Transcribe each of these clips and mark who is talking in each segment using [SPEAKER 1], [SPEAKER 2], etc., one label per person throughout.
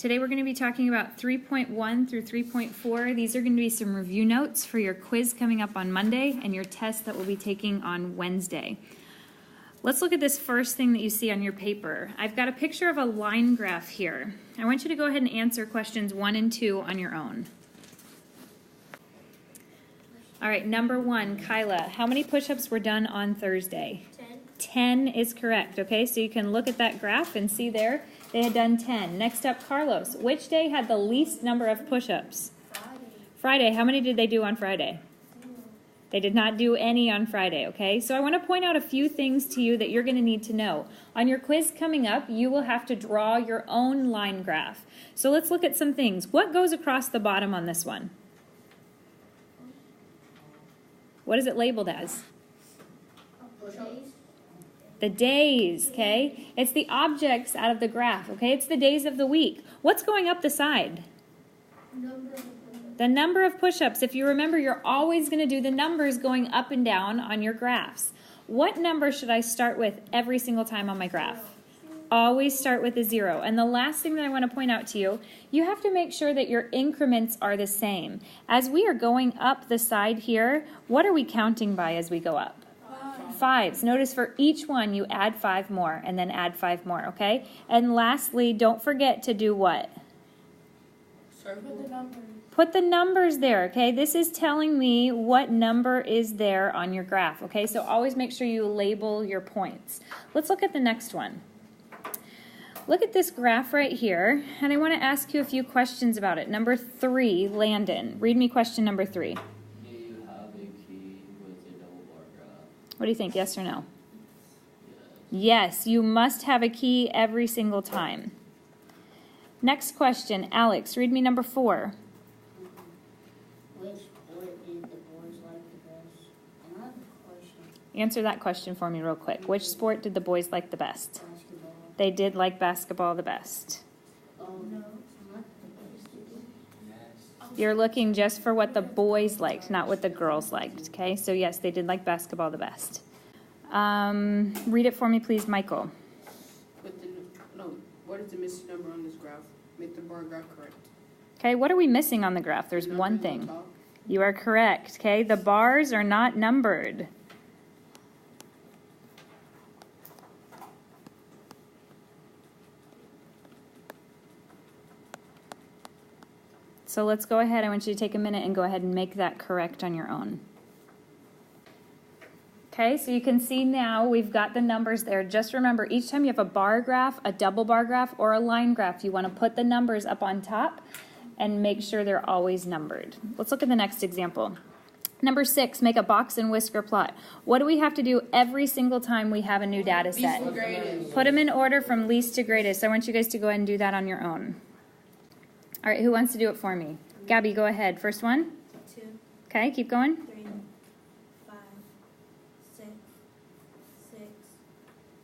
[SPEAKER 1] Today we're going to be talking about 3.1 through 3.4. These are going to be some review notes for your quiz coming up on Monday and your test that we'll be taking on Wednesday. Let's look at this first thing that you see on your paper. I've got a picture of a line graph here. I want you to go ahead and answer questions 1 and 2 on your own. All right, number 1, Kyla, how many push-ups were done on Thursday? 10 is correct, okay? So you can look at that graph and see there they had done 10. Next up, Carlos, which day had the least number of push-ups? Friday. How many did they do on Friday? They did not do any on Friday, okay? So I want to point out a few things to you that you're going to need to know. On your quiz coming up, you will have to draw your own line graph. So let's look at some things. What goes across the bottom on this one? What is it labeled as? The days, okay? It's the objects out of the graph, okay? It's the days of the week. What's going up the side? The number of push-ups. If you remember, you're always going to do the numbers going up and down on your graphs. What number should I start with every single time on my graph? Always start with a 0. And the last thing that I want to point out to you, you have to make sure that your increments are the same. As we are going up the side here, what are we counting by as we go up? 5s. Notice for each one you add 5 more and then add 5 more, okay? And lastly, don't forget to do what? Put the numbers there, okay? This is telling me what number is there on your graph, okay? So always make sure you label your points. Let's look at the next one. Look at this graph right here, and I want to ask you a few questions about it. Number 3, Landon. Read me question number 3. What do you think, yes or no? Yes, you must have a key every single time. Next question, Alex, read me number 4.
[SPEAKER 2] Which sport did the boys like the best? Another question.
[SPEAKER 1] Answer that question for me real quick. Which sport did the boys like the best?
[SPEAKER 2] Basketball.
[SPEAKER 1] They did like basketball the best.
[SPEAKER 2] Oh, no. Not the best.
[SPEAKER 1] You're looking just for what the boys liked, not what the girls liked, okay? So yes, they did like basketball the best. Read it for me, please, Michael.
[SPEAKER 3] What is the missing number on this graph? Make the bar graph correct.
[SPEAKER 1] Okay, what are we missing on the graph? There's one thing. You are correct, okay? The bars are not numbered. So let's go ahead. I want you to take a minute and go ahead and make that correct on your own. Okay, so you can see now we've got the numbers there. Just remember, each time you have a bar graph, a double bar graph, or a line graph, you want to put the numbers up on top and make sure they're always numbered. Let's look at the next example. Number 6, make a box and whisker plot. What do we have to do every single time we have a new data set? Put them in order from least to greatest. I want you guys to go ahead and do that on your own. All right, who wants to do it for me? Gabby, go ahead. First one.
[SPEAKER 4] 2.
[SPEAKER 1] Okay, keep going.
[SPEAKER 4] 3, 5, 6,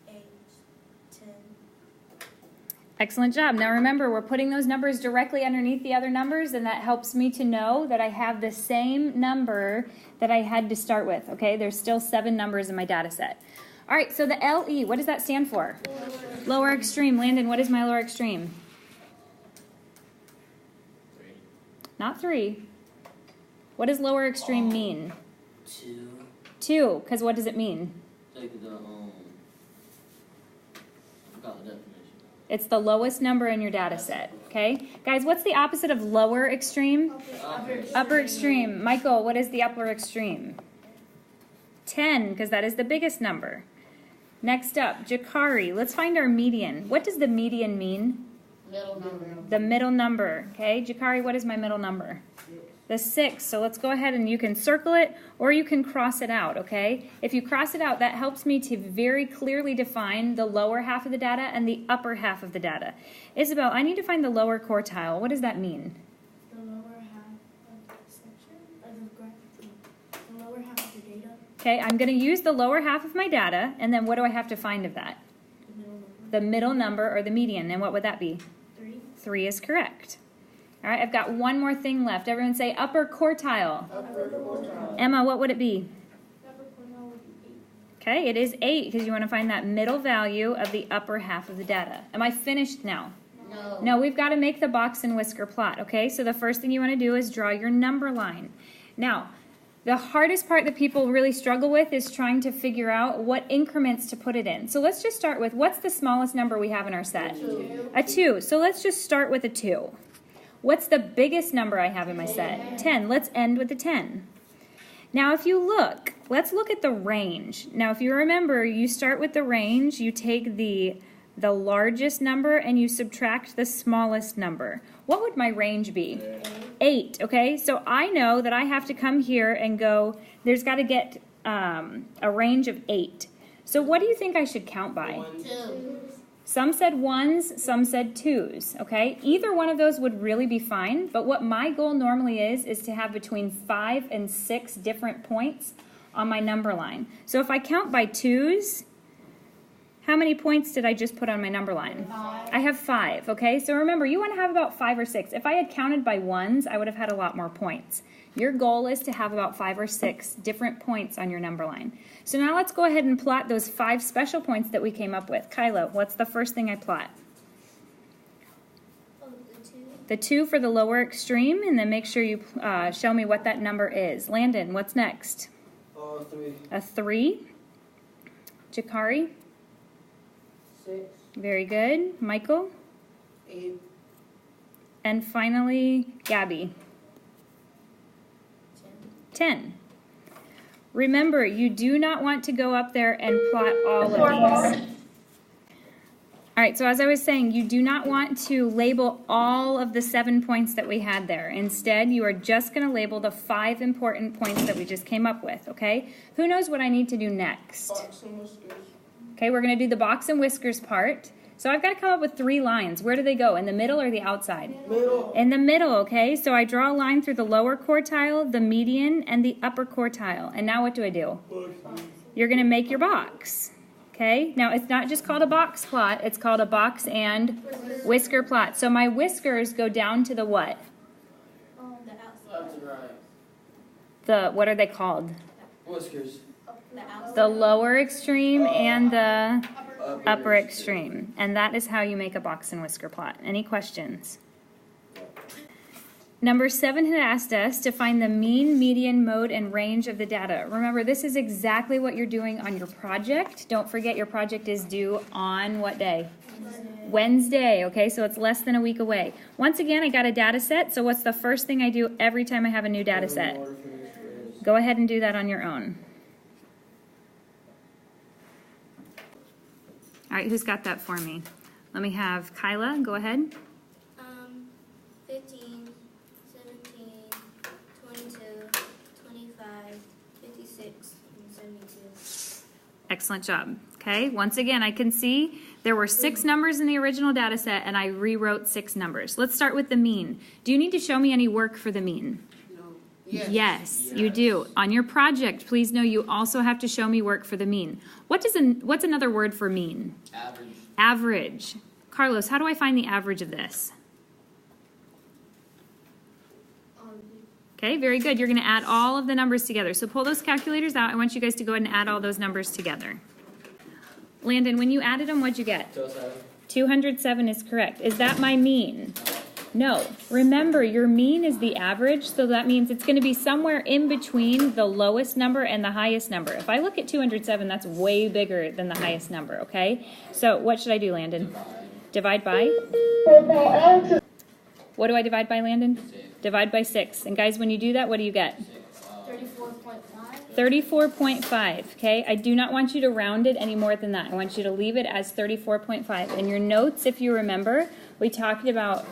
[SPEAKER 4] 8, 10.
[SPEAKER 1] Excellent job. Now remember, we're putting those numbers directly underneath the other numbers, and that helps me to know that I have the same number that I had to start with, okay? There's still 7 numbers in my data set. All right, so the LE, what does that stand for? Lower extreme. Landon, what is my lower extreme? Not 3. What does lower extreme mean?
[SPEAKER 2] 2.
[SPEAKER 1] 2, because what does it mean?
[SPEAKER 2] Take the, I forgot the definition.
[SPEAKER 1] It's the lowest number in your data set, okay? Guys, what's the opposite of lower extreme? Upper extreme. Michael, what is the upper extreme? 10, because that is the biggest number. Next up, Jakari, let's find our median. What does the median mean?
[SPEAKER 2] Middle number.
[SPEAKER 1] The middle number, okay? Jakari, what is my middle number?
[SPEAKER 2] 6.
[SPEAKER 1] The 6. So let's go ahead and you can circle it or you can cross it out, okay? If you cross it out, that helps me to very clearly define the lower half of the data and the upper half of the data. Isabel, I need to find the lower quartile. What does that mean?
[SPEAKER 4] The lower half of the section, or the graph, the lower half of the data.
[SPEAKER 1] Okay, I'm going to use the lower half of my data, and then what do I have to find of that?
[SPEAKER 4] The middle number.
[SPEAKER 1] The middle number or the median, and what would that be?
[SPEAKER 4] 3.
[SPEAKER 1] 3 is correct. All right, I've got one more thing left. Everyone say upper quartile.
[SPEAKER 3] Upper quartile.
[SPEAKER 1] Emma, what would it be?
[SPEAKER 4] Upper quartile would be 8.
[SPEAKER 1] Okay, it is 8 because you want to find that middle value of the upper half of the data. Am I finished now?
[SPEAKER 4] No.
[SPEAKER 2] No.
[SPEAKER 1] No, we've got to make the box and whisker plot, okay? So the first thing you want to do is draw your number line. Now, the hardest part that people really struggle with is trying to figure out what increments to put it in. So let's just start with, what's the smallest number we have in our set?
[SPEAKER 2] 2.
[SPEAKER 1] A 2. So let's just start with a 2. What's the biggest number I have in my set? 10. Let's end with a 10. Now if you look, let's look at the range. Now if you remember, you start with the range, you take the largest number and you subtract the smallest number. What would my range be? 8, okay? So I know that I have to come here and go, there's got to get a range of 8. So what do you think I should count by?
[SPEAKER 2] 2.
[SPEAKER 1] Some said 1s, some said 2s, okay? Either one of those would really be fine, but what my goal normally is to have between 5 and 6 different points on my number line. So if I count by 2s, how many points did I just put on my number line?
[SPEAKER 4] 5.
[SPEAKER 1] I have 5, okay? So remember, you want to have about 5 or 6. If I had counted by 1s, I would have had a lot more points. Your goal is to have about 5 or 6 different points on your number line. So now let's go ahead and plot those 5 special points that we came up with. Kyla, what's the first thing I plot?
[SPEAKER 4] Oh, the 2.
[SPEAKER 1] The 2 for the lower extreme, and then make sure you show me what that number is. Landon, what's next?
[SPEAKER 3] 3.
[SPEAKER 1] A 3. Jakari?
[SPEAKER 3] 6.
[SPEAKER 1] Very good. Michael?
[SPEAKER 3] 8.
[SPEAKER 1] And finally, Gabby? 10. Remember, you do not want to go up there and plot all of these. All right, so as I was saying, you do not want to label all of the 7 points that we had there. Instead, you are just going to label the 5 important points that we just came up with, okay? Who knows what I need to do next?
[SPEAKER 3] Box and whiskers.
[SPEAKER 1] Okay, we're going to do the box and whiskers part. So I've got to come up with 3 lines. Where do they go? In the middle or the outside?
[SPEAKER 3] Middle.
[SPEAKER 1] In the middle, okay? So I draw a line through the lower quartile, the median, and the upper quartile. And now what do I do? You're going to make your box, okay? Now, it's not just called a box plot. It's called a box and whisker plot. So my whiskers go down to the what?
[SPEAKER 4] The outside.
[SPEAKER 1] What are they called?
[SPEAKER 3] Whiskers.
[SPEAKER 4] The outside.
[SPEAKER 1] The lower extreme and the upper extreme. And that is how you make a box and whisker plot. Any questions? Number 7 had asked us to find the mean, median, mode, and range of the data. Remember, this is exactly what you're doing on your project. Don't forget your project is due on what day? Wednesday, okay? So it's less than a week away. Once again, I got a data set, so what's the first thing I do every time I have a new data set? Go ahead and do that on your own. All right, who's got that for me? Let me have Kyla, go ahead.
[SPEAKER 4] 15, 17, 22, 25, 56, and 72.
[SPEAKER 1] Excellent job. Okay, once again, I can see there were 6 numbers in the original data set, and I rewrote 6 numbers. Let's start with the mean. Do you need to show me any work for the mean?
[SPEAKER 3] No.
[SPEAKER 1] Yes, you do. On your project, please know you also have to show me work for the mean. What's another word for mean?
[SPEAKER 5] Average.
[SPEAKER 1] Average. Carlos, how do I find the average of this? Okay, very good. You're going to add all of the numbers together. So pull those calculators out. I want you guys to go ahead and add all those numbers together. Landon, when you added them, what'd you get? 207 is correct. Is that my mean? No. Remember, your mean is the average, so that means it's going to be somewhere in between the lowest number and the highest number. If I look at 207, that's way bigger than the highest number, okay? So what should I do, Landon? Divide by? What do I divide by, Landon? Divide by 6. And guys, when you do that, what do you get?
[SPEAKER 4] 34.5.
[SPEAKER 1] 34.5, okay? I do not want you to round it any more than that. I want you to leave it as 34.5. In your notes, if you remember, we talked about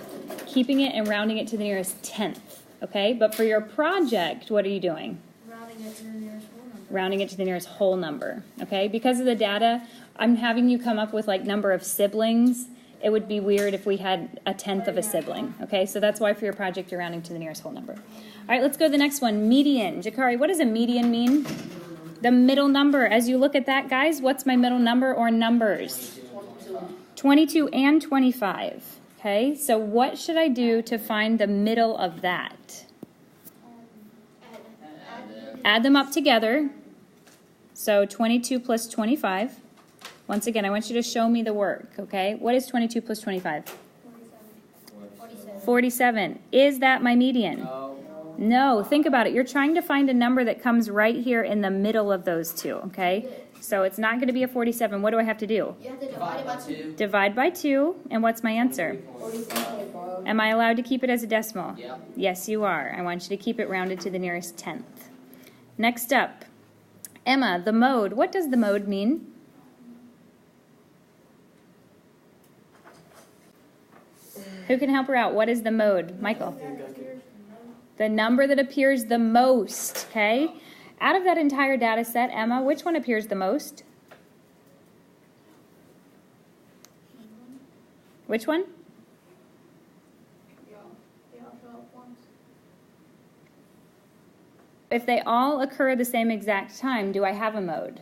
[SPEAKER 1] keeping it and rounding it to the nearest tenth, okay? But for your project, what are you doing?
[SPEAKER 4] Rounding it to the nearest whole number.
[SPEAKER 1] Rounding it to the nearest whole number, okay? Because of the data, I'm having you come up with like number of siblings. It would be weird if we had a tenth of a sibling, okay? So that's why for your project, you're rounding to the nearest whole number. All right, let's go to the next one, median. Jakari, what does a median mean? The middle number. As you look at that, guys, what's my middle number or numbers? 22 and 25, okay? So what should I do to find the middle of that? Add them up together. So 22 plus 25. Once again, I want you to show me the work, okay? What is 22 plus 25?
[SPEAKER 2] 47.
[SPEAKER 1] 47. Is that my median?
[SPEAKER 3] No.
[SPEAKER 1] No, think about it. You're trying to find a number that comes right here in the middle of those two, okay? So it's not going to be a 47. What do I have to do?
[SPEAKER 2] You have to divide it by 2.
[SPEAKER 1] Divide by 2, and what's my answer?
[SPEAKER 2] 47.5.
[SPEAKER 1] Am I allowed to keep it as a decimal?
[SPEAKER 3] Yeah.
[SPEAKER 1] Yes, you are. I want you to keep it rounded to the nearest tenth. Next up, Emma, the mode. What does the mode mean? Who can help her out? What is the mode? Michael. The number that appears the most, okay? Out of that entire data set, Emma, which one appears the most? Which one?
[SPEAKER 4] They all show up once.
[SPEAKER 1] If they all occur at the same exact time, do I have a mode?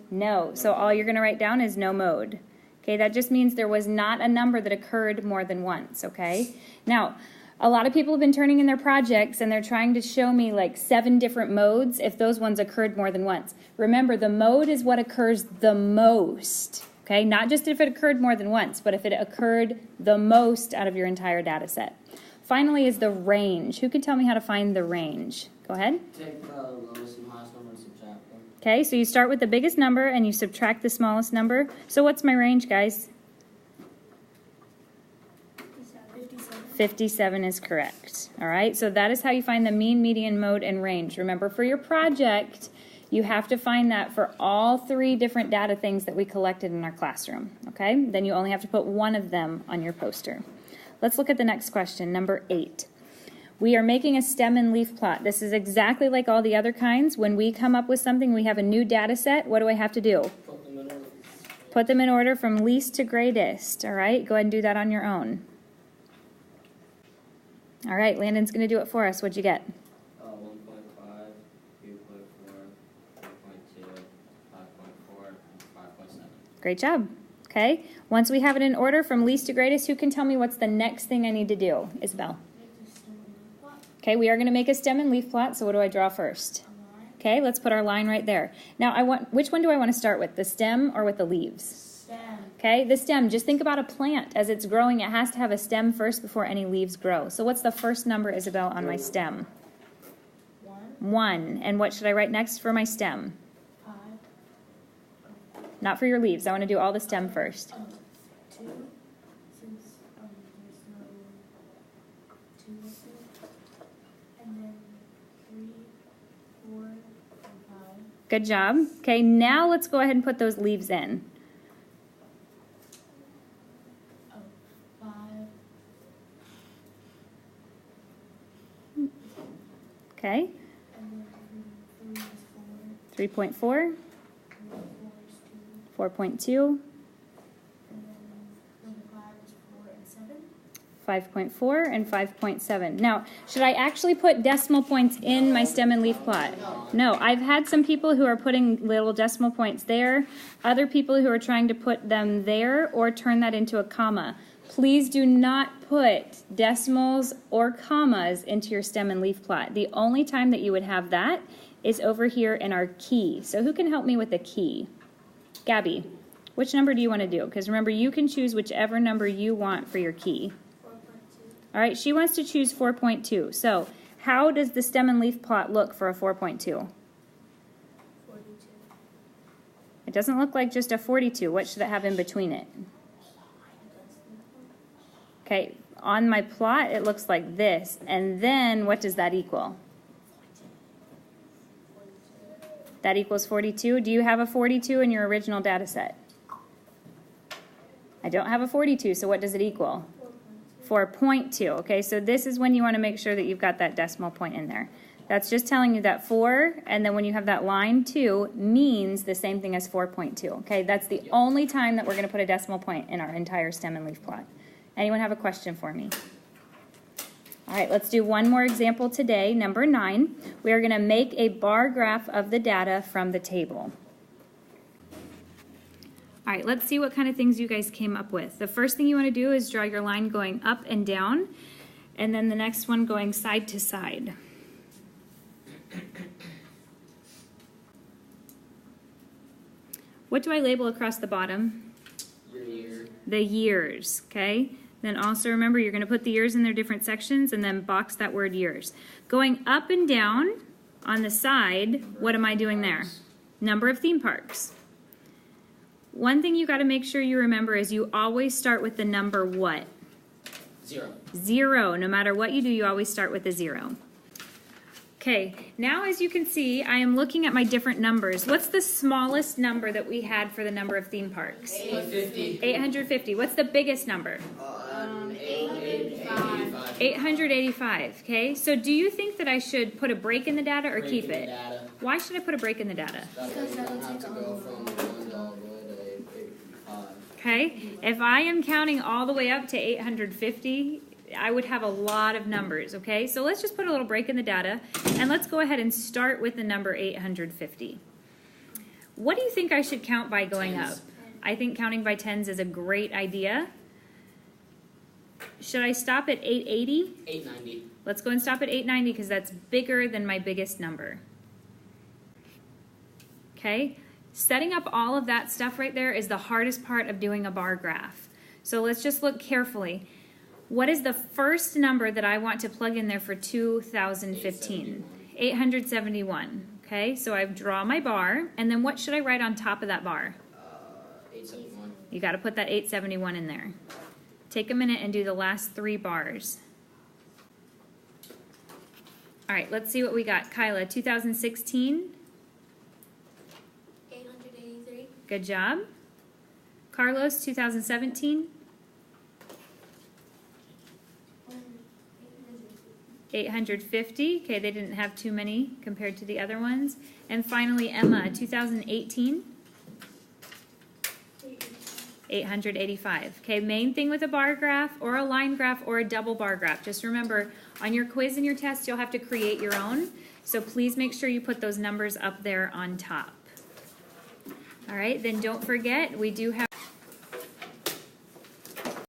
[SPEAKER 1] No. So all you're going to write down is no mode. Okay, that just means there was not a number that occurred more than once, okay? Now, a lot of people have been turning in their projects and they're trying to show me like 7 different modes if those ones occurred more than once. Remember, the mode is what occurs the most, okay? Not just if it occurred more than once, but if it occurred the most out of your entire data set. Finally is the range. Who can tell me how to find the range? Go ahead.
[SPEAKER 3] Take the lowest and highest number and subtract them.
[SPEAKER 1] Okay, so you start with the biggest number and you subtract the smallest number. So what's my range, guys?
[SPEAKER 4] 57.
[SPEAKER 1] 57 is correct. All right, so that is how you find the mean, median, mode, and range. Remember, for your project, you have to find that for all 3 different data things that we collected in our classroom. Okay, then you only have to put one of them on your poster. Let's look at the next question, number 8. We are making a stem and leaf plot. This is exactly like all the other kinds. When we come up with something, we have a new data set. What do I have to do?
[SPEAKER 3] Put them in order.
[SPEAKER 1] Put them in order from least to greatest. All right, go ahead and do that on your own. All right, Landon's going to do it for us. What'd you get?
[SPEAKER 3] 1.5, 3.4, 3.2, 5.4, and 5.7.
[SPEAKER 1] Great job. Okay, once we have it in order from least to greatest, who can tell me what's the next thing I need to do? Isabel. Okay, we are going to make a stem and leaf plot, so what do I draw first? Okay, let's put our line right there. Now, which one do I want to start with, the stem or with the leaves?
[SPEAKER 4] Stem.
[SPEAKER 1] Okay, the stem, just think about a plant. As it's growing, it has to have a stem first before any leaves grow. So what's the first number, Isabel, on my stem?
[SPEAKER 4] 1.
[SPEAKER 1] 1. And what should I write next for my stem?
[SPEAKER 4] 5.
[SPEAKER 1] Not for your leaves. I want to do all the stem first.
[SPEAKER 4] 2. Since there's no 2 with it. And then 3, 4, and 5.
[SPEAKER 1] Good job. Okay, now let's go ahead and put those leaves in.
[SPEAKER 4] 5.
[SPEAKER 1] Okay,
[SPEAKER 4] And then 3 is 4.
[SPEAKER 1] 3.4,
[SPEAKER 4] 4 is 2.
[SPEAKER 1] 4.2,
[SPEAKER 4] And then number 5 is 4 and 7.
[SPEAKER 1] 5.4, and 5.7. Now, should I actually put decimal points in my stem and leaf plot? No, I've had some people who are putting little decimal points there, other people who are trying to put them there or turn that into a comma. Please do not put decimals or commas into your stem and leaf plot. The only time that you would have that is over here in our key. So who can help me with the key? Gabby, which number do you want to do? Because remember, you can choose whichever number you want for your key.
[SPEAKER 4] 4.2.
[SPEAKER 1] All right, she wants to choose 4.2. So how does the stem and leaf plot look for a 4.2?
[SPEAKER 4] 42.
[SPEAKER 1] It doesn't look like just a 42. What should it have in between it? Okay, on my plot, it looks like this. And then what does that equal? That equals 42. Do you have a 42 in your original data set? I don't have a 42, so what does it equal? 4.2. Okay, so this is when you want to make sure that you've got that decimal point in there. That's just telling you that 4, and then when you have that line 2, means the same thing as 4.2. Okay, that's the only time that we're going to put a decimal point in our entire stem and leaf plot. Anyone have a question for me? All right, let's do one more example today, number 9. We are going to make a bar graph of the data from the table. All right, let's see what kind of things you guys came up with. The first thing you want to do is draw your line going up and down, and then the next one going side to side. What do I label across the bottom?
[SPEAKER 3] Your year.
[SPEAKER 1] The years, okay? Then also remember, you're going to put the years in their different sections and then box that word years. Going up and down on the side, what am I doing there? Number of theme parks. One thing you got to make sure you remember is you always start with the number what?
[SPEAKER 3] 0.
[SPEAKER 1] 0. No matter what you do, you always start with a 0. Okay, now as you can see, I am looking at my different numbers. What's the smallest number that we had for the number of theme parks?
[SPEAKER 3] 850.
[SPEAKER 1] 850. What's the biggest number?
[SPEAKER 3] 885.
[SPEAKER 1] 885. Okay, so do you think that I should put a break in the data or keep it?
[SPEAKER 3] Data.
[SPEAKER 1] Why should I put a break in the data?
[SPEAKER 3] That way you don't have to go from 1 all the way to 885.
[SPEAKER 1] Okay, if I am counting all the way up to 850, I would have a lot of numbers, okay? So let's just put a little break in the data, and let's go ahead and start with the number 850. What do you think I should count by going up? I think counting by tens is a great idea. Should I stop at 880?
[SPEAKER 3] 890.
[SPEAKER 1] Let's go and stop at 890 because that's bigger than my biggest number. Okay, setting up all of that stuff right there is the hardest part of doing a bar graph. So let's just look carefully. What is the first number that I want to plug in there for 2015? 871. Okay, so I draw my bar, and then what should I write on top of that bar?
[SPEAKER 3] 871.
[SPEAKER 1] You got to put that 871 in there. Take a minute and do the last 3 bars. All right, let's see what we got. Kyla, 2016.
[SPEAKER 4] 883.
[SPEAKER 1] Good job. Carlos, 2017. 850. Okay, they didn't have too many compared to the other ones. And finally, Emma, 2018. 885. Okay, main thing with a bar graph or a line graph or a double bar graph. Just remember, on your quiz and your test, you'll have to create your own. So please make sure you put those numbers up there on top. All right, then don't forget, we do have